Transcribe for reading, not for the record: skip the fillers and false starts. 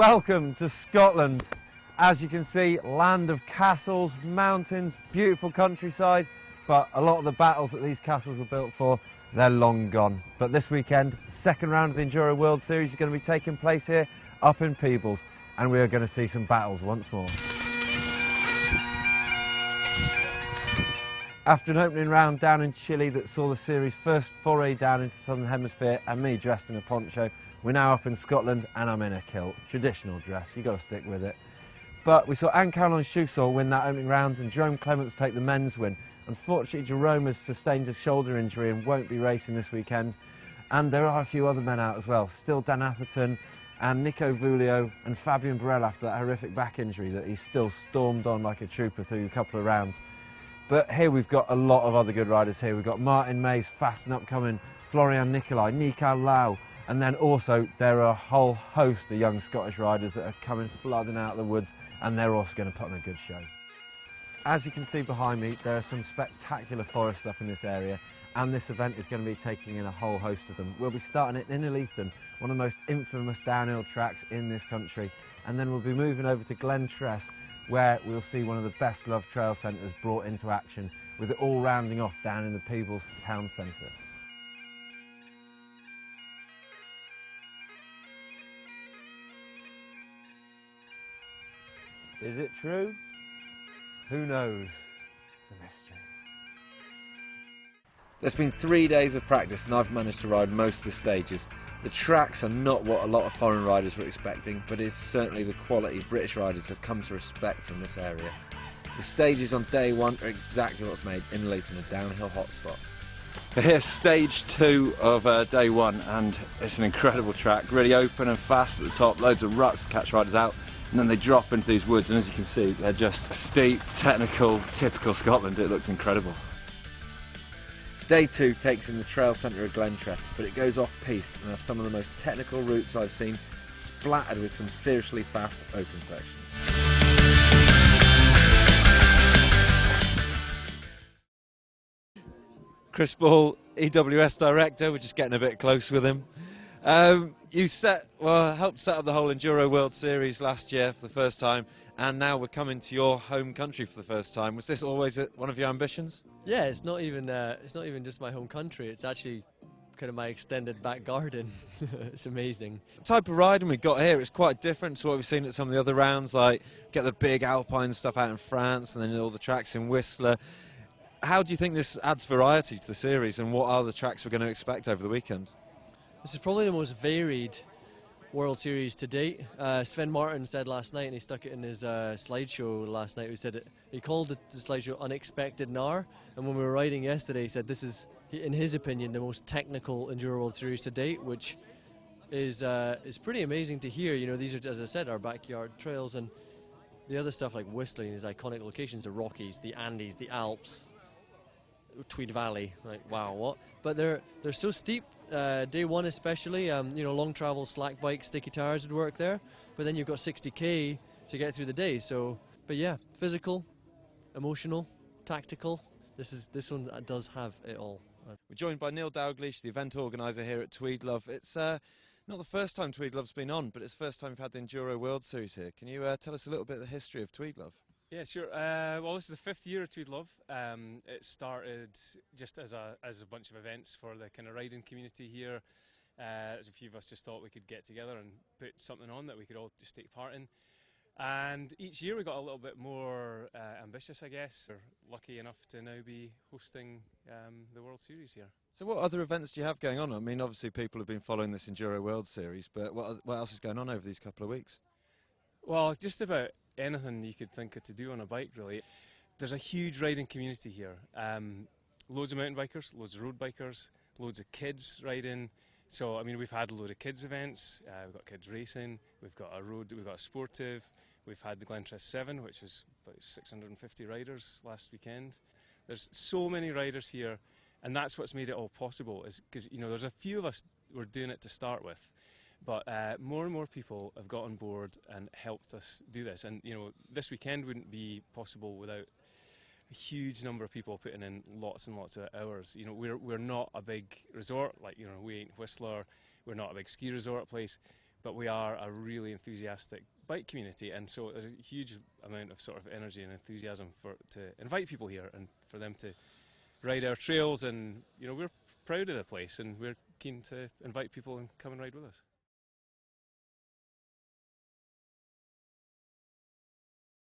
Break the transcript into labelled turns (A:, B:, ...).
A: Welcome to Scotland. As you can see, land of castles, mountains, beautiful countryside, but a lot of the battles that these castles were built for, they're long gone. But this weekend, the second round of the Enduro World Series is going to be taking place here up in Peebles, and we are going to see some battles once more. After an opening round down in Chile that saw the series' first foray down into the Southern Hemisphere and me dressed in a poncho, we're now up in Scotland and I'm in a kilt. Traditional dress, you've got to stick with it. But we saw Anne-Caroline Chusol win that opening round and Jerome Clements take the men's win. Unfortunately, Jerome has sustained a shoulder injury and won't be racing this weekend. And there are a few other men out as well. Still Dan Atherton and Nico Vulio and Fabian Borel after that horrific back injury that he still stormed on like a trooper through a couple of rounds. But here we've got a lot of other good riders here. We've got Martin Mays, fast and upcoming, Florian Nicolai, Nika Lau, and then also there are a whole host of young Scottish riders that are coming flooding out of the woods, and they're also going to put on a good show. As you can see behind me, there are some spectacular forests up in this area, and this event is going to be taking in a whole host of them. We'll be starting at Innerleithen, one of the most infamous downhill tracks in this country, and then we'll be moving over to Glen Tress, where we'll see one of the best loved trail centres brought into action, with it all rounding off down in the Peebles town centre. Is it true? Who knows? It's a mystery. There's been 3 days of practice and I've managed to ride most of the stages. The tracks are not what a lot of foreign riders were expecting, but it's certainly the quality British riders have come to respect from this area. The stages on day one are exactly what's made Innerleithen a downhill hotspot.
B: Here's stage 2 of day 1, and it's an incredible track, really open and fast at the top, loads of ruts to catch riders out, and then they drop into these woods, and as you can see, they're just steep, technical, typical Scotland. It looks incredible.
A: Day 2 takes in the trail centre of Glen Tress, but it goes off-piste and has some of the most technical routes I've seen, splattered with some seriously fast open sections. Chris Ball, EWS Director, we're just getting a bit close with him. You helped set up the whole Enduro World Series last year for the first time, and now we're coming to your home country for the first time. Was this always one of your ambitions?
C: Yeah, it's not even just my home country. It's actually kind of my extended back garden. It's amazing.
A: The type of riding we got here is quite different to what we've seen at some of the other rounds. Like get the big alpine stuff out in France, and then all the tracks in Whistler. How do you think this adds variety to the series, and what are the tracks we're going to expect over the weekend?
C: This is probably the most varied World Series to date. Sven Martin said last night, and he stuck it in his slideshow last night, he called the slideshow Unexpected Gnar, and when we were riding yesterday he said this is, in his opinion, the most technical Enduro World Series to date, which is pretty amazing to hear. You know, these are, as I said, our backyard trails, and the other stuff like Whistler, these iconic locations, the Rockies, the Andes, the Alps, Tweed Valley, like wow, what? But they're so steep. Day 1 especially, you know, long travel, slack bikes, sticky tires would work there. But then you've got 60k to get through the day. So, but yeah, physical, emotional, tactical. This one does have it all.
A: We're joined by Neil Dalglish, the event organiser here at Tweedlove. It's not the first time Tweedlove's been on, but it's the first time we've had the Enduro World Series here. Can you tell us a little bit of the history of Tweedlove?
D: Yeah, sure. Well, this is the 5th year of Tweedlove. It started just as a bunch of events for the kind of riding community here. As a few of us just thought we could get together and put something on that we could all just take part in. And each year we got a little bit more ambitious, I guess. We're lucky enough to now be hosting the World Series here.
A: So what other events do you have going on? I mean, obviously people have been following this Enduro World Series, but what else is going on over these couple of weeks?
D: Well, just about anything you could think of to do on a bike, really. There's a huge riding community here. Loads of mountain bikers, loads of road bikers, loads of kids riding. So, I mean, we've had a load of kids events. We've got kids racing. We've got a road. We've got a sportive. We've had the Glen Tress 7, which was about 650 riders last weekend. There's so many riders here, and that's what's made it all possible. Is because there's a few of us who were doing it to start with. But more and more people have got on board and helped us do this. And, this weekend wouldn't be possible without a huge number of people putting in lots and lots of hours. We're not a big resort, like, we ain't Whistler, we're not a big ski resort place. but we are a really enthusiastic bike community, and so there's a huge amount of sort of energy and enthusiasm to invite people here and for them to ride our trails. And you know, we're proud of the place, and we're keen to invite people and come and ride with us.